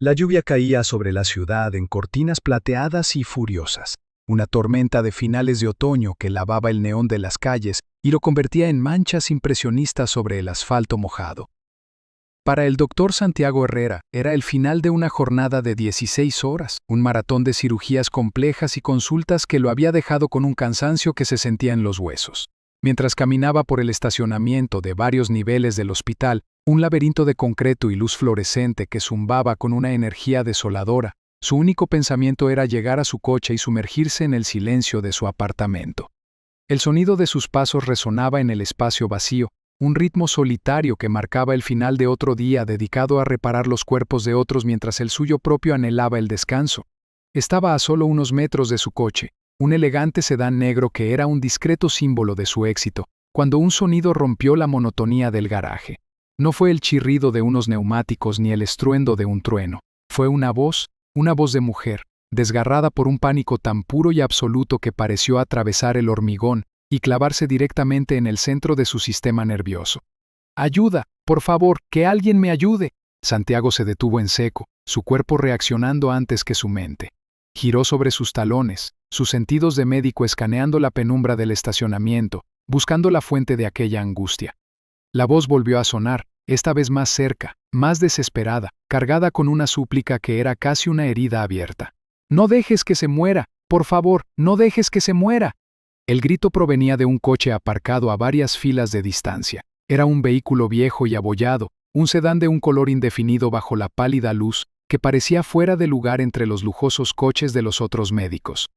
La lluvia caía sobre la ciudad en cortinas plateadas y furiosas, una tormenta de finales de otoño que lavaba el neón de las calles y lo convertía en manchas impresionistas sobre el asfalto mojado. Para el doctor Santiago Herrera, era el final de una jornada de 16 horas, un maratón de cirugías complejas y consultas que lo había dejado con un cansancio que se sentía en los huesos. Mientras caminaba por el estacionamiento de varios niveles del hospital, un laberinto de concreto y luz fluorescente que zumbaba con una energía desoladora, su único pensamiento era llegar a su coche y sumergirse en el silencio de su apartamento. El sonido de sus pasos resonaba en el espacio vacío, un ritmo solitario que marcaba el final de otro día dedicado a reparar los cuerpos de otros mientras el suyo propio anhelaba el descanso. Estaba a solo unos metros de su coche, un elegante sedán negro que era un discreto símbolo de su éxito, cuando un sonido rompió la monotonía del garaje. No fue el chirrido de unos neumáticos ni el estruendo de un trueno. Fue una voz de mujer, desgarrada por un pánico tan puro y absoluto que pareció atravesar el hormigón y clavarse directamente en el centro de su sistema nervioso. ¡Ayuda! ¡Por favor, que alguien me ayude! Santiago se detuvo en seco, su cuerpo reaccionando antes que su mente. Giró sobre sus talones, sus sentidos de médico escaneando la penumbra del estacionamiento, buscando la fuente de aquella angustia. La voz volvió a sonar, esta vez más cerca, más desesperada, cargada con una súplica que era casi una herida abierta. ¡No dejes que se muera! ¡Por favor, no dejes que se muera! El grito provenía de un coche aparcado a varias filas de distancia. Era un vehículo viejo y abollado, un sedán de un color indefinido bajo la pálida luz, que parecía fuera de lugar entre los lujosos coches de los otros médicos.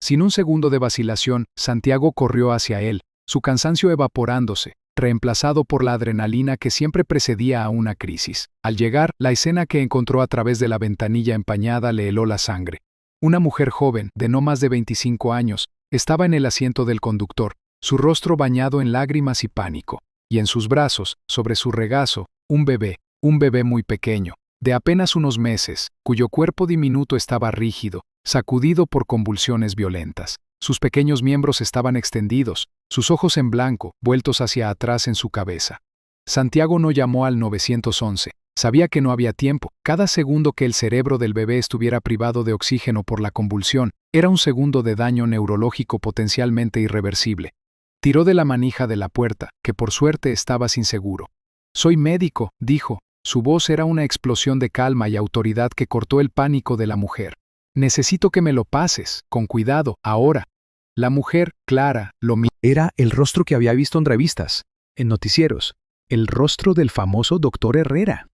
Sin un segundo de vacilación, Santiago corrió hacia él, su cansancio evaporándose, reemplazado por la adrenalina que siempre precedía a una crisis. Al llegar, la escena que encontró a través de la ventanilla empañada le heló la sangre. Una mujer joven, de no más de 25 años, estaba en el asiento del conductor, su rostro bañado en lágrimas y pánico, y en sus brazos, sobre su regazo, un bebé muy pequeño, de apenas unos meses, cuyo cuerpo diminuto estaba rígido, sacudido por convulsiones violentas. Sus pequeños miembros estaban extendidos, sus ojos en blanco, vueltos hacia atrás en su cabeza. Santiago no llamó al 911. Sabía que no había tiempo. Cada segundo que el cerebro del bebé estuviera privado de oxígeno por la convulsión, era un segundo de daño neurológico potencialmente irreversible. Tiró de la manija de la puerta, que por suerte estaba sin seguro. «Soy médico», dijo. Su voz era una explosión de calma y autoridad que cortó el pánico de la mujer. «Necesito que me lo pases, con cuidado, ahora». La mujer, Clara, lo miró. Era el rostro que había visto en revistas, en noticieros, el rostro del famoso doctor Herrera.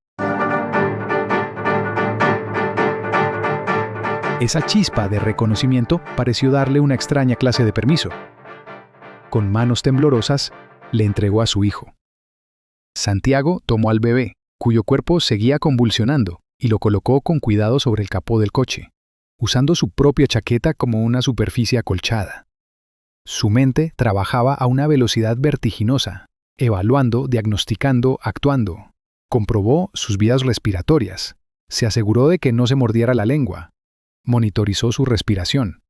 Esa chispa de reconocimiento pareció darle una extraña clase de permiso. Con manos temblorosas, le entregó a su hijo. Santiago tomó al bebé, cuyo cuerpo seguía convulsionando, y lo colocó con cuidado sobre el capó del coche, usando su propia chaqueta como una superficie acolchada. Su mente trabajaba a una velocidad vertiginosa, evaluando, diagnosticando, actuando. Comprobó sus vías respiratorias, se aseguró de que no se mordiera la lengua, monitorizó su respiración.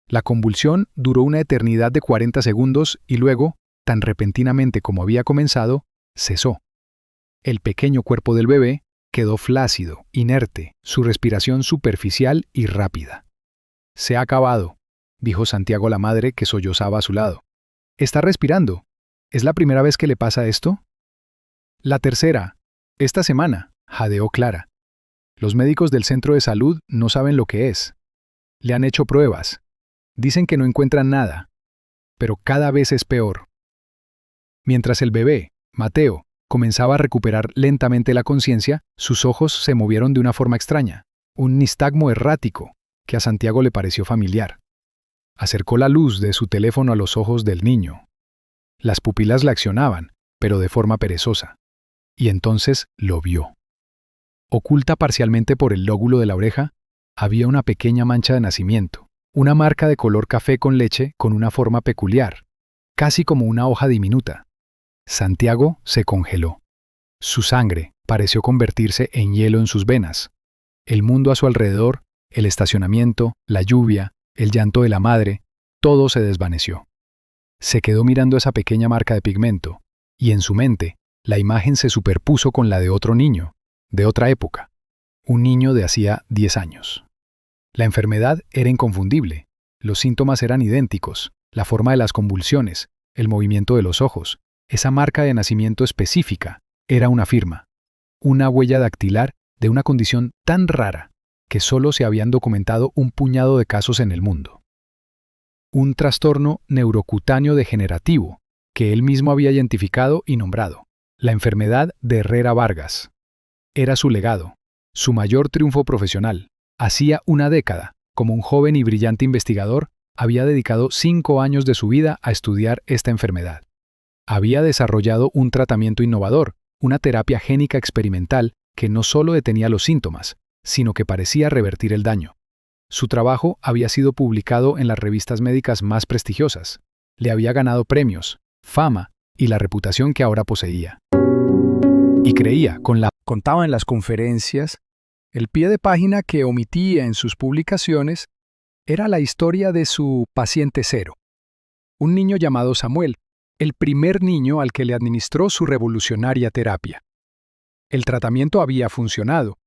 La convulsión duró una eternidad de 40 segundos y luego, tan repentinamente como había comenzado, cesó. El pequeño cuerpo del bebé quedó flácido, inerte, su respiración superficial y rápida. «Se ha acabado», dijo Santiago a la madre que sollozaba a su lado. «¿Está respirando? ¿Es la primera vez que le pasa esto?» «La tercera. Esta semana», jadeó Clara. «Los médicos del centro de salud no saben lo que es. Le han hecho pruebas. Dicen que no encuentran nada. Pero cada vez es peor». Mientras el bebé, Mateo, comenzaba a recuperar lentamente la conciencia, sus ojos se movieron de una forma extraña, un nistagmo errático, que a Santiago le pareció familiar. Acercó la luz de su teléfono a los ojos del niño. Las pupilas la accionaban, pero de forma perezosa. Y entonces lo vio. Oculta parcialmente por el lóbulo de la oreja, había una pequeña mancha de nacimiento, una marca de color café con leche con una forma peculiar, casi como una hoja diminuta. Santiago se congeló. Su sangre pareció convertirse en hielo en sus venas. El mundo a su alrededor, el estacionamiento, la lluvia, el llanto de la madre, todo se desvaneció. Se quedó mirando esa pequeña marca de pigmento, y en su mente, la imagen se superpuso con la de otro niño, de otra época. un niño de hacía 10 años. La enfermedad era inconfundible, los síntomas eran idénticos, la forma de las convulsiones, el movimiento de los ojos, esa marca de nacimiento específica, era una firma, una huella dactilar de una condición tan rara que solo se habían documentado un puñado de casos en el mundo. Un trastorno neurocutáneo degenerativo que él mismo había identificado y nombrado, la enfermedad de Herrera Vargas. Era su legado, su mayor triunfo profesional. Hacía una década, como un joven y brillante investigador, había dedicado 5 años de su vida a estudiar esta enfermedad. Había desarrollado un tratamiento innovador, una terapia génica experimental que no solo detenía los síntomas, sino que parecía revertir el daño. Su trabajo había sido publicado en las revistas médicas más prestigiosas. Le había ganado premios, fama y la reputación que ahora poseía. Y contaba en las conferencias, el pie de página que omitía en sus publicaciones era la historia de su paciente cero, un niño llamado Samuel, el primer niño al que le administró su revolucionaria terapia. El tratamiento había funcionado,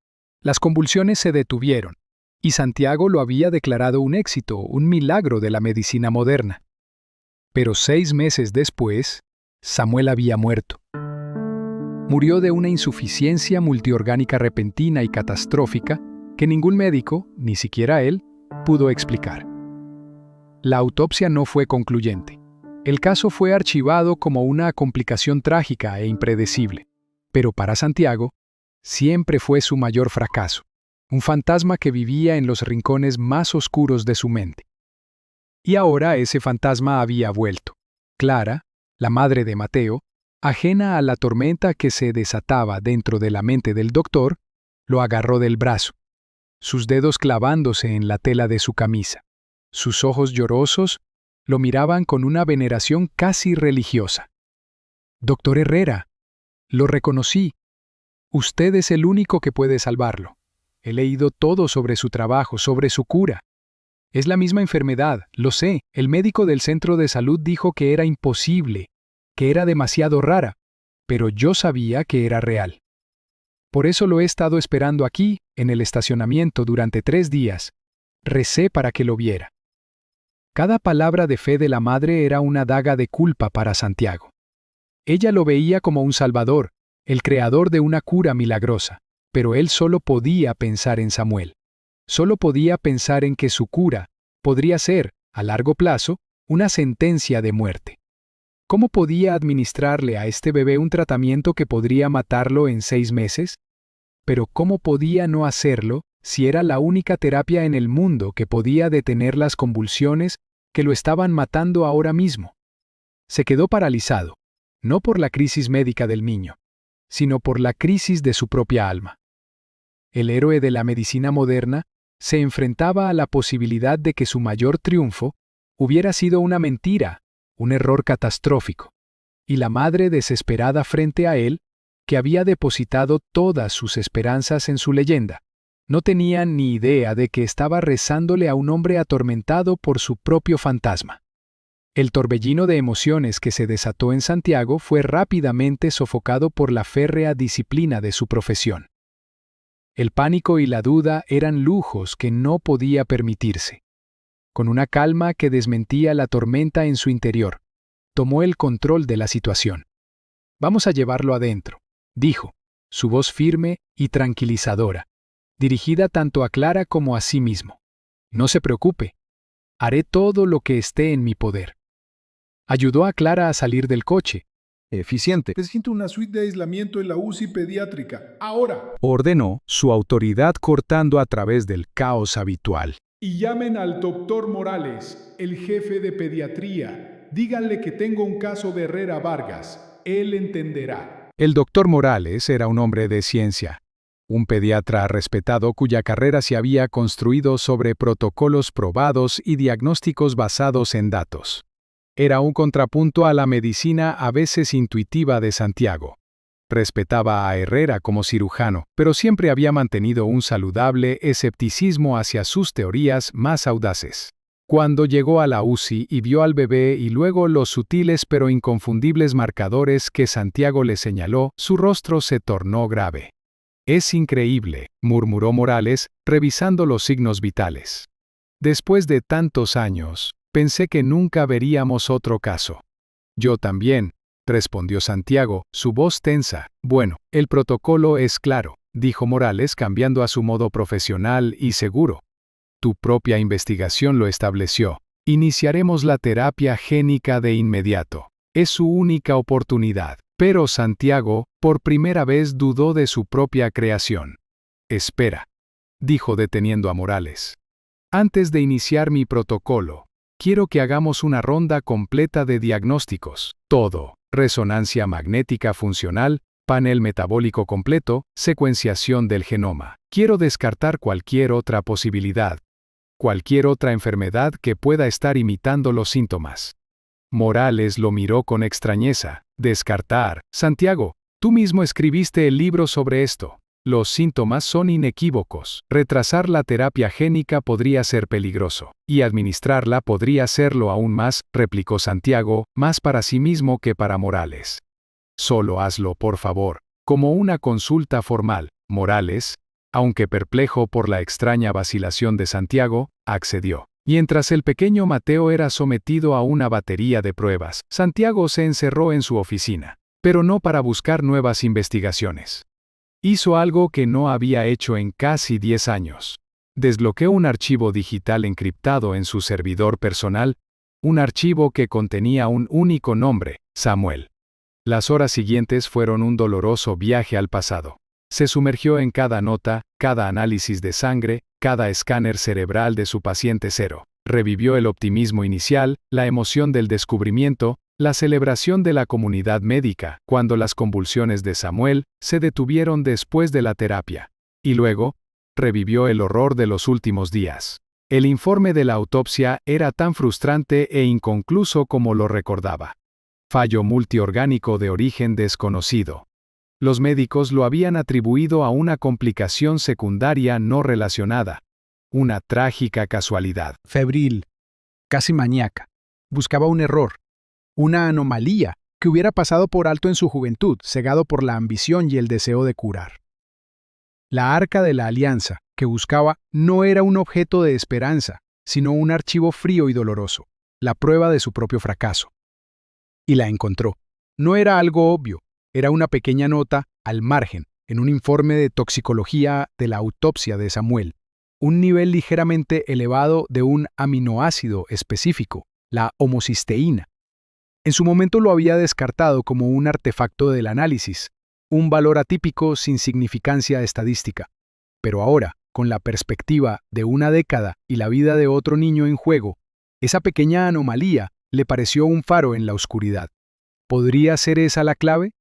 las convulsiones se detuvieron, y Santiago lo había declarado un éxito, un milagro de la medicina moderna. Pero 6 meses después, Samuel había muerto. Murió de una insuficiencia multiorgánica repentina y catastrófica que ningún médico, ni siquiera él, pudo explicar. La autopsia no fue concluyente. El caso fue archivado como una complicación trágica e impredecible. Pero para Santiago, siempre fue su mayor fracaso, un fantasma que vivía en los rincones más oscuros de su mente. Y ahora ese fantasma había vuelto. Clara, la madre de Mateo, ajena a la tormenta que se desataba dentro de la mente del doctor, lo agarró del brazo, sus dedos clavándose en la tela de su camisa. Sus ojos llorosos lo miraban con una veneración casi religiosa. «Doctor Herrera, lo reconocí. Usted es el único que puede salvarlo. He leído todo sobre su trabajo, sobre su cura. Es la misma enfermedad, lo sé. El médico del centro de salud dijo que era imposible, que era demasiado rara, pero yo sabía que era real. Por eso lo he estado esperando aquí, en el estacionamiento, durante 3 días. Recé para que lo viera». Cada palabra de fe de la madre era una daga de culpa para Santiago. Ella lo veía como un salvador, el creador de una cura milagrosa, pero él solo podía pensar en Samuel. Solo podía pensar en que su cura podría ser, a largo plazo, una sentencia de muerte. ¿Cómo podía administrarle a este bebé un tratamiento que podría matarlo en 6 meses? Pero ¿cómo podía no hacerlo si era la única terapia en el mundo que podía detener las convulsiones que lo estaban matando ahora mismo? Se quedó paralizado, no por la crisis médica del niño, sino por la crisis de su propia alma. El héroe de la medicina moderna se enfrentaba a la posibilidad de que su mayor triunfo hubiera sido una mentira, un error catastrófico, y la madre desesperada frente a él, que había depositado todas sus esperanzas en su leyenda, no tenía ni idea de que estaba rezándole a un hombre atormentado por su propio fantasma. El torbellino de emociones que se desató en Santiago fue rápidamente sofocado por la férrea disciplina de su profesión. El pánico y la duda eran lujos que no podía permitirse. Con una calma que desmentía la tormenta en su interior, tomó el control de la situación. «Vamos a llevarlo adentro», dijo, su voz firme y tranquilizadora, dirigida tanto a Clara como a sí mismo. «No se preocupe. Haré todo lo que esté en mi poder». Ayudó a Clara a salir del coche. «Eficiente», Necesito una suite de aislamiento en la UCI pediátrica. Ahora. ordenó su autoridad cortando a través del caos habitual. Y llamen al doctor Morales, el jefe de pediatría. Díganle que tengo un caso de Herrera Vargas. Él entenderá. El doctor Morales era un hombre de ciencia, un pediatra respetado cuya carrera se había construido sobre protocolos probados y diagnósticos basados en datos. Era un contrapunto a la medicina a veces intuitiva de Santiago. Respetaba a Herrera como cirujano, pero siempre había mantenido un saludable escepticismo hacia sus teorías más audaces. Cuando llegó a la UCI y vio al bebé y luego los sutiles pero inconfundibles marcadores que Santiago le señaló, su rostro se tornó grave. Es increíble, murmuró Morales, revisando los signos vitales. Después de tantos años, pensé que nunca veríamos otro caso. Yo también, respondió Santiago, su voz tensa. Bueno, el protocolo es claro, dijo Morales cambiando a su modo profesional y seguro. Tu propia investigación lo estableció. Iniciaremos la terapia génica de inmediato. Es su única oportunidad. Pero Santiago, por primera vez, dudó de su propia creación. Espera, dijo deteniendo a Morales. Antes de iniciar mi protocolo, quiero que hagamos una ronda completa de diagnósticos. Todo: resonancia magnética funcional, panel metabólico completo, secuenciación del genoma. Quiero descartar cualquier otra posibilidad, cualquier otra enfermedad que pueda estar imitando los síntomas. Morales lo miró con extrañeza. Descartar. Santiago, tú mismo escribiste el libro sobre esto. Los síntomas son inequívocos. Retrasar la terapia génica podría ser peligroso, y administrarla podría serlo aún más, replicó Santiago, más para sí mismo que para Morales. Solo hazlo, por favor, como una consulta formal. Morales, aunque perplejo por la extraña vacilación de Santiago, accedió. Mientras el pequeño Mateo era sometido a una batería de pruebas, Santiago se encerró en su oficina, pero no para buscar nuevas investigaciones. Hizo algo que no había hecho en casi 10 años. Desbloqueó un archivo digital encriptado en su servidor personal, un archivo que contenía un único nombre: Samuel. Las horas siguientes fueron un doloroso viaje al pasado. Se sumergió en cada nota, cada análisis de sangre, cada escáner cerebral de su paciente cero. Revivió el optimismo inicial, la emoción del descubrimiento, la celebración de la comunidad médica, cuando las convulsiones de Samuel se detuvieron después de la terapia. Y luego, revivió el horror de los últimos días. El informe de la autopsia era tan frustrante e inconcluso como lo recordaba. Fallo multiorgánico de origen desconocido. Los médicos lo habían atribuido a una complicación secundaria no relacionada. Una trágica casualidad. Febril, casi maníaca. Buscaba un error, una anomalía que hubiera pasado por alto en su juventud, cegado por la ambición y el deseo de curar. La Arca de la Alianza que buscaba no era un objeto de esperanza, sino un archivo frío y doloroso, la prueba de su propio fracaso. Y la encontró. No era algo obvio. Era una pequeña nota, al margen, en un informe de toxicología de la autopsia de Samuel. Un nivel ligeramente elevado de un aminoácido específico, la homocisteína. En su momento lo había descartado como un artefacto del análisis, un valor atípico sin significancia estadística. Pero ahora, con la perspectiva de una década y la vida de otro niño en juego, esa pequeña anomalía le pareció un faro en la oscuridad. ¿Podría ser esa la clave?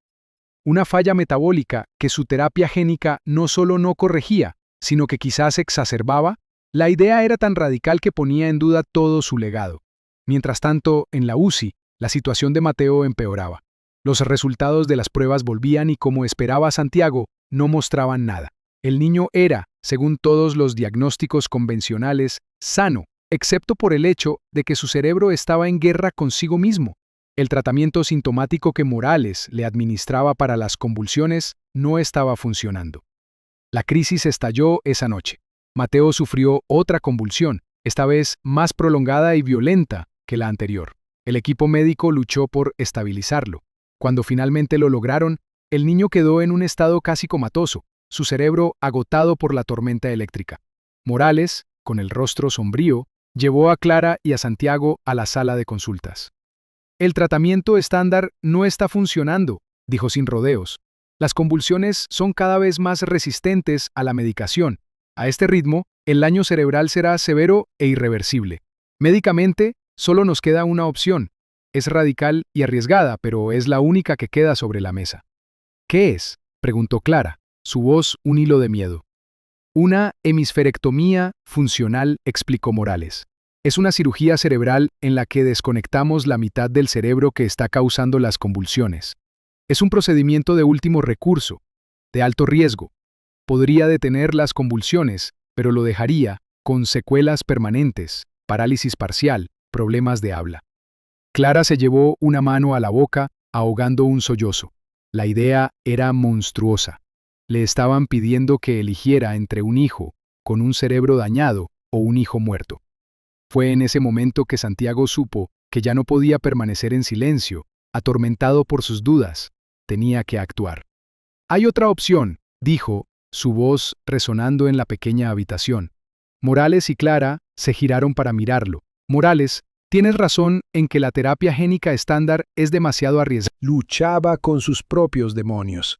Una falla metabólica que su terapia génica no solo no corregía, sino que quizás exacerbaba. La idea era tan radical que ponía en duda todo su legado. Mientras tanto, en la UCI, la situación de Mateo empeoraba. Los resultados de las pruebas volvían y, como esperaba Santiago, no mostraban nada. El niño era, según todos los diagnósticos convencionales, sano, excepto por el hecho de que su cerebro estaba en guerra consigo mismo. El tratamiento sintomático que Morales le administraba para las convulsiones no estaba funcionando. La crisis estalló esa noche. Mateo sufrió otra convulsión, esta vez más prolongada y violenta que la anterior. El equipo médico luchó por estabilizarlo. Cuando finalmente lo lograron, el niño quedó en un estado casi comatoso, su cerebro agotado por la tormenta eléctrica. Morales, con el rostro sombrío, llevó a Clara y a Santiago a la sala de consultas. El tratamiento estándar no está funcionando, dijo sin rodeos. Las convulsiones son cada vez más resistentes a la medicación. A este ritmo, el daño cerebral será severo e irreversible. Médicamente, solo nos queda una opción. Es radical y arriesgada, pero es la única que queda sobre la mesa. ¿Qué es?, preguntó Clara, su voz un hilo de miedo. Una hemisferectomía funcional, explicó Morales. Es una cirugía cerebral en la que desconectamos la mitad del cerebro que está causando las convulsiones. Es un procedimiento de último recurso, de alto riesgo. Podría detener las convulsiones, pero lo dejaría con secuelas permanentes, parálisis parcial, problemas de habla. Clara se llevó una mano a la boca, ahogando un sollozo. La idea era monstruosa. Le estaban pidiendo que eligiera entre un hijo con un cerebro dañado o un hijo muerto. Fue en ese momento que Santiago supo que ya no podía permanecer en silencio, atormentado por sus dudas. Tenía que actuar. «Hay otra opción», dijo, su voz resonando en la pequeña habitación. Morales y Clara se giraron para mirarlo. «Morales, tienes razón en que la terapia génica estándar es demasiado arriesgada». Luchaba con sus propios demonios.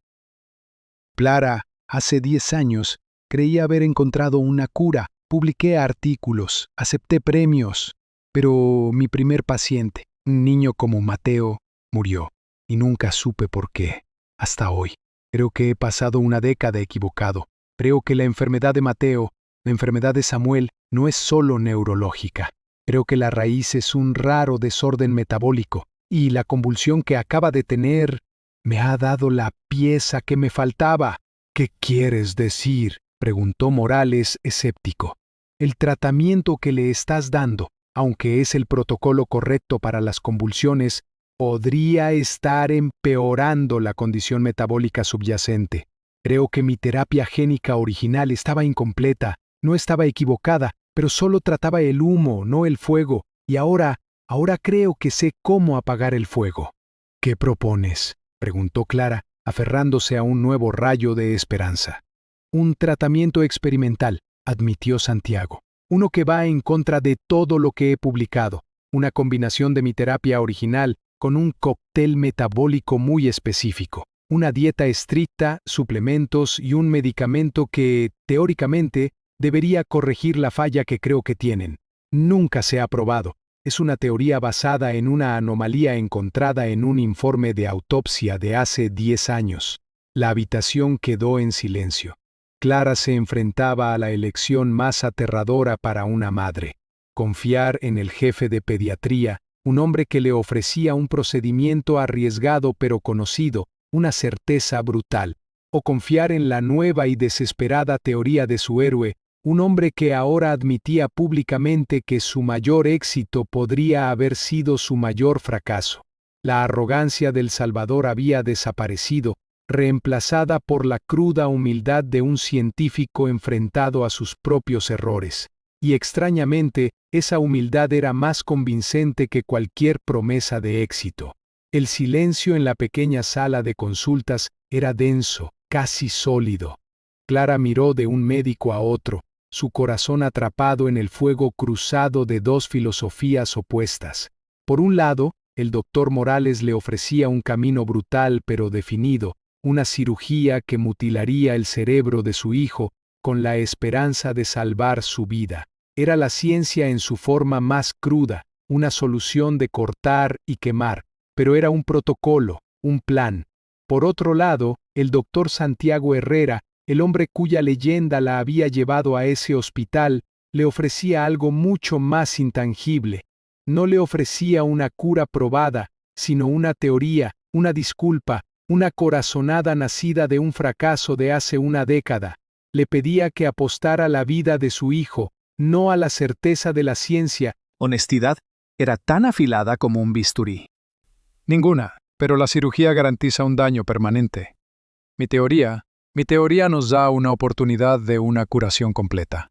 Clara, hace 10 años, creía haber encontrado una cura. Publiqué artículos, acepté premios, pero mi primer paciente, un niño como Mateo, murió, y nunca supe por qué, hasta hoy. Creo que he pasado una década equivocado. Creo que la enfermedad de Mateo, la enfermedad de Samuel, no es solo neurológica. Creo que la raíz es un raro desorden metabólico, y la convulsión que acaba de tener me ha dado la pieza que me faltaba. ¿Qué quieres decir?, preguntó Morales, escéptico. El tratamiento que le estás dando, aunque es el protocolo correcto para las convulsiones, podría estar empeorando la condición metabólica subyacente. Creo que mi terapia génica original estaba incompleta, no estaba equivocada, pero solo trataba el humo, no el fuego, y ahora creo que sé cómo apagar el fuego. ¿Qué propones?, preguntó Clara, aferrándose a un nuevo rayo de esperanza. Un tratamiento experimental, admitió Santiago. Uno que va en contra de todo lo que he publicado. Una combinación de mi terapia original con un cóctel metabólico muy específico. Una dieta estricta, suplementos y un medicamento que, teóricamente, debería corregir la falla que creo que tienen. Nunca se ha probado. Es una teoría basada en una anomalía encontrada en un informe de autopsia de hace 10 años. La habitación quedó en silencio. Clara se enfrentaba a la elección más aterradora para una madre: confiar en el jefe de pediatría, un hombre que le ofrecía un procedimiento arriesgado pero conocido, una certeza brutal, o confiar en la nueva y desesperada teoría de su héroe, un hombre que ahora admitía públicamente que su mayor éxito podría haber sido su mayor fracaso. La arrogancia del Salvador había desaparecido, reemplazada por la cruda humildad de un científico enfrentado a sus propios errores. Y extrañamente, esa humildad era más convincente que cualquier promesa de éxito. El silencio en la pequeña sala de consultas era denso, casi sólido. Clara miró de un médico a otro, su corazón atrapado en el fuego cruzado de dos filosofías opuestas. Por un lado, el doctor Morales le ofrecía un camino brutal pero definido, una cirugía que mutilaría el cerebro de su hijo con la esperanza de salvar su vida. Era la ciencia en su forma más cruda, una solución de cortar y quemar, pero era un protocolo, un plan. Por otro lado, el doctor Santiago Herrera, el hombre cuya leyenda la había llevado a ese hospital, le ofrecía algo mucho más intangible. No le ofrecía una cura probada, sino una teoría, una disculpa, una corazonada nacida de un fracaso de hace una década. Le pedía que apostara la vida de su hijo, no a la certeza de la ciencia. Honestidad era tan afilada como un bisturí. Ninguna, pero la cirugía garantiza un daño permanente. Mi teoría nos da una oportunidad de una curación completa.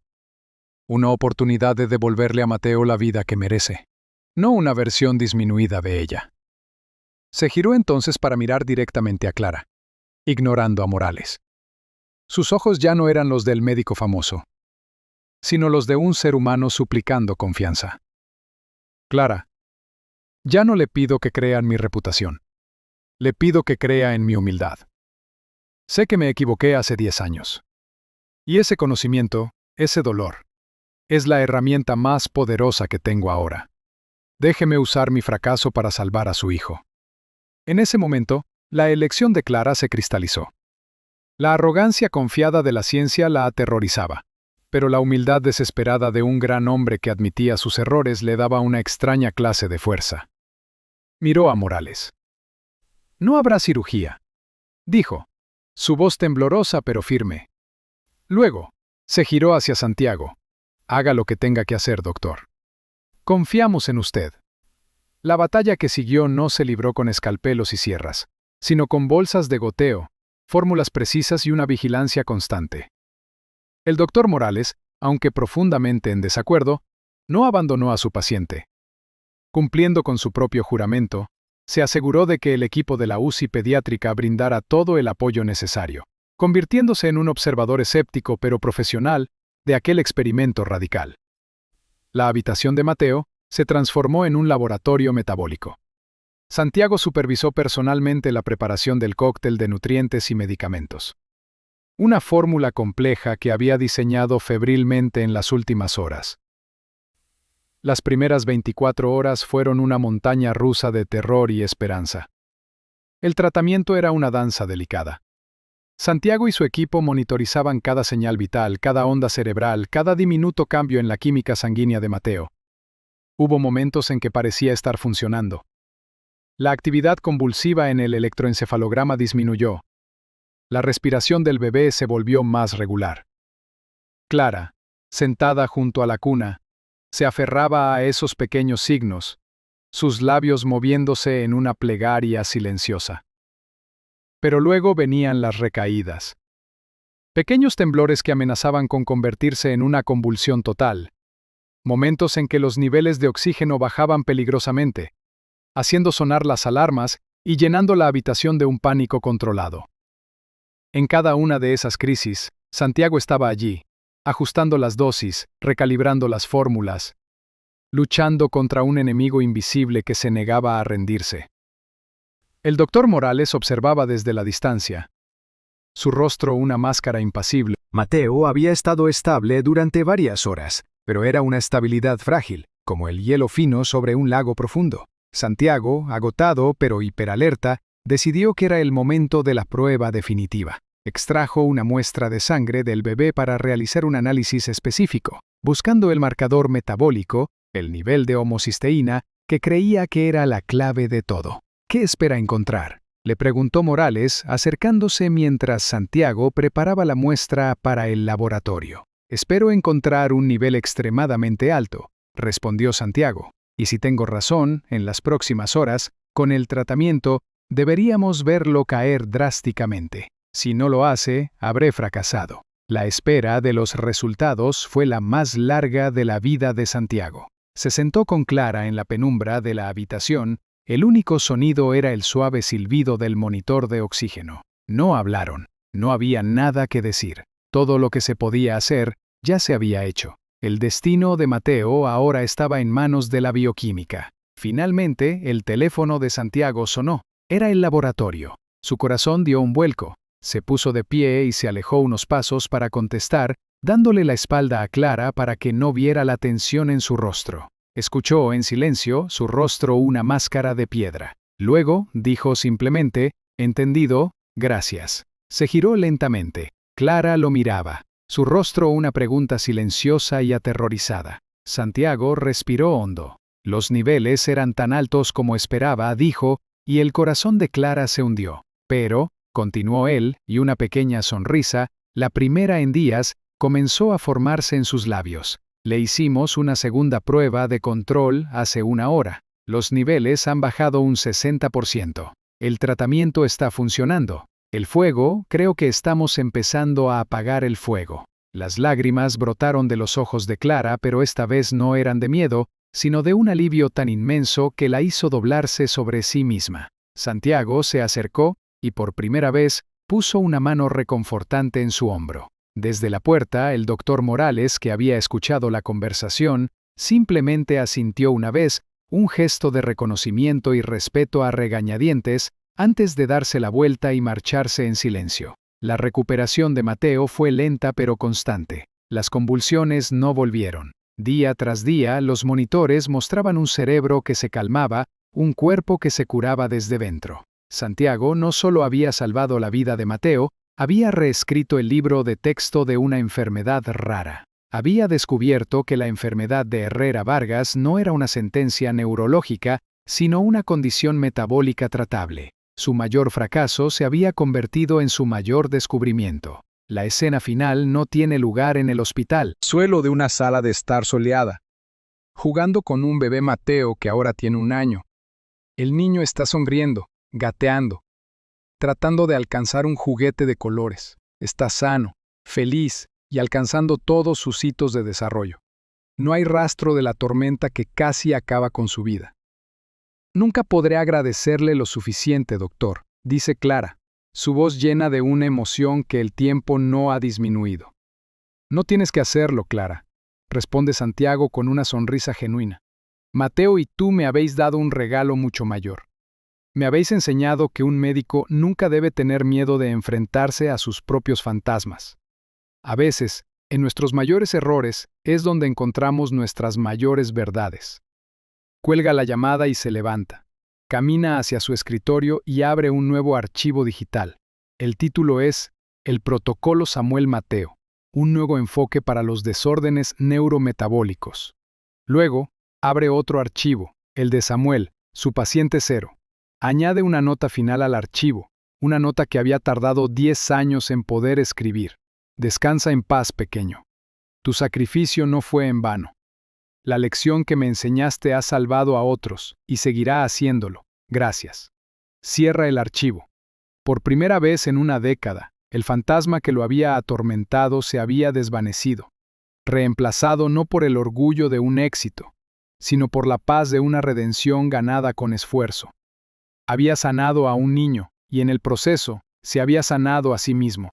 Una oportunidad de devolverle a Mateo la vida que merece, no una versión disminuida de ella. Se giró entonces para mirar directamente a Clara, ignorando a Morales. Sus ojos ya no eran los del médico famoso, sino los de un ser humano suplicando confianza. Clara, ya no le pido que crea en mi reputación. Le pido que crea en mi humildad. Sé que me equivoqué hace 10 años. Y ese conocimiento, ese dolor, es la herramienta más poderosa que tengo ahora. Déjeme usar mi fracaso para salvar a su hijo. En ese momento, la elección de Clara se cristalizó. La arrogancia confiada de la ciencia la aterrorizaba, pero la humildad desesperada de un gran hombre que admitía sus errores le daba una extraña clase de fuerza. Miró a Morales. «No habrá cirugía», dijo, su voz temblorosa pero firme. Luego, se giró hacia Santiago. «Haga lo que tenga que hacer, doctor. Confiamos en usted». La batalla que siguió no se libró con escalpelos y sierras, sino con bolsas de goteo, fórmulas precisas y una vigilancia constante. El doctor Morales, aunque profundamente en desacuerdo, no abandonó a su paciente. Cumpliendo con su propio juramento, se aseguró de que el equipo de la UCI pediátrica brindara todo el apoyo necesario, convirtiéndose en un observador escéptico pero profesional de aquel experimento radical. La habitación de Mateo se transformó en un laboratorio metabólico. Santiago supervisó personalmente la preparación del cóctel de nutrientes y medicamentos. Una fórmula compleja que había diseñado febrilmente en las últimas horas. Las primeras 24 horas fueron una montaña rusa de terror y esperanza. El tratamiento era una danza delicada. Santiago y su equipo monitorizaban cada señal vital, cada onda cerebral, cada diminuto cambio en la química sanguínea de Mateo. Hubo momentos en que parecía estar funcionando. La actividad convulsiva en el electroencefalograma disminuyó. La respiración del bebé se volvió más regular. Clara, sentada junto a la cuna, se aferraba a esos pequeños signos, sus labios moviéndose en una plegaria silenciosa. Pero luego venían las recaídas. Pequeños temblores que amenazaban con convertirse en una convulsión total. Momentos en que los niveles de oxígeno bajaban peligrosamente, haciendo sonar las alarmas y llenando la habitación de un pánico controlado. En cada una de esas crisis, Santiago estaba allí, ajustando las dosis, recalibrando las fórmulas, luchando contra un enemigo invisible que se negaba a rendirse. El doctor Morales observaba desde la distancia. Su rostro una máscara impasible. Mateo había estado estable durante varias horas, pero era una estabilidad frágil, como el hielo fino sobre un lago profundo. Santiago, agotado pero hiperalerta, decidió que era el momento de la prueba definitiva. Extrajo una muestra de sangre del bebé para realizar un análisis específico, buscando el marcador metabólico, el nivel de homocisteína, que creía que era la clave de todo. ¿Qué espera encontrar?, le preguntó Morales, acercándose mientras Santiago preparaba la muestra para el laboratorio. Espero encontrar un nivel extremadamente alto, respondió Santiago, y si tengo razón, en las próximas horas, con el tratamiento, deberíamos verlo caer drásticamente. Si no lo hace, habré fracasado. La espera de los resultados fue la más larga de la vida de Santiago. Se sentó con Clara en la penumbra de la habitación. El único sonido era el suave silbido del monitor de oxígeno. No hablaron. No había nada que decir. Todo lo que se podía hacer ya se había hecho. El destino de Mateo ahora estaba en manos de la bioquímica. Finalmente, el teléfono de Santiago sonó. Era el laboratorio. Su corazón dio un vuelco. Se puso de pie y se alejó unos pasos para contestar, dándole la espalda a Clara para que no viera la tensión en su rostro. Escuchó en silencio, su rostro una máscara de piedra. Luego, dijo simplemente, «Entendido, gracias». Se giró lentamente. Clara lo miraba. Su rostro una pregunta silenciosa y aterrorizada. Santiago respiró hondo. Los niveles eran tan altos como esperaba, dijo, y el corazón de Clara se hundió. Pero, continuó él, y una pequeña sonrisa, la primera en días, comenzó a formarse en sus labios. Le hicimos una segunda prueba de control hace una hora. Los niveles han bajado un 60%. El tratamiento está funcionando. El fuego, creo que estamos empezando a apagar el fuego. Las lágrimas brotaron de los ojos de Clara, pero esta vez no eran de miedo, sino de un alivio tan inmenso que la hizo doblarse sobre sí misma. Santiago se acercó, y por primera vez, puso una mano reconfortante en su hombro. Desde la puerta, el doctor Morales, que había escuchado la conversación, simplemente asintió una vez, un gesto de reconocimiento y respeto a regañadientes, antes de darse la vuelta y marcharse en silencio. La recuperación de Mateo fue lenta pero constante. Las convulsiones no volvieron. Día tras día, los monitores mostraban un cerebro que se calmaba, un cuerpo que se curaba desde dentro. Santiago no solo había salvado la vida de Mateo, había reescrito el libro de texto de una enfermedad rara. Había descubierto que la enfermedad de Herrera Vargas no era una sentencia neurológica, sino una condición metabólica tratable. Su mayor fracaso se había convertido en su mayor descubrimiento. La escena final no tiene lugar en el hospital. Suelo de una sala de estar soleada. Jugando con un bebé Mateo que ahora tiene 1 año. El niño está sonriendo, gateando. tratando de alcanzar un juguete de colores. Está sano, feliz y alcanzando todos sus hitos de desarrollo. No hay rastro de la tormenta que casi acaba con su vida. Nunca podré agradecerle lo suficiente, doctor, dice Clara, su voz llena de una emoción que el tiempo no ha disminuido. No tienes que hacerlo, Clara, responde Santiago con una sonrisa genuina. Mateo y tú me habéis dado un regalo mucho mayor. Me habéis enseñado que un médico nunca debe tener miedo de enfrentarse a sus propios fantasmas. A veces, en nuestros mayores errores es donde encontramos nuestras mayores verdades. Cuelga la llamada y se levanta. Camina hacia su escritorio y abre un nuevo archivo digital. El título es El Protocolo Samuel Mateo, un nuevo enfoque para los desórdenes neurometabólicos. Luego, abre otro archivo, el de Samuel, su paciente cero. Añade una nota final al archivo, una nota que había tardado 10 años en poder escribir. Descansa en paz, pequeño. Tu sacrificio no fue en vano. La lección que me enseñaste ha salvado a otros y seguirá haciéndolo. Gracias. Cierra el archivo. Por primera vez en una década, el fantasma que lo había atormentado se había desvanecido, reemplazado no por el orgullo de un éxito, sino por la paz de una redención ganada con esfuerzo. Había sanado a un niño y en el proceso se había sanado a sí mismo.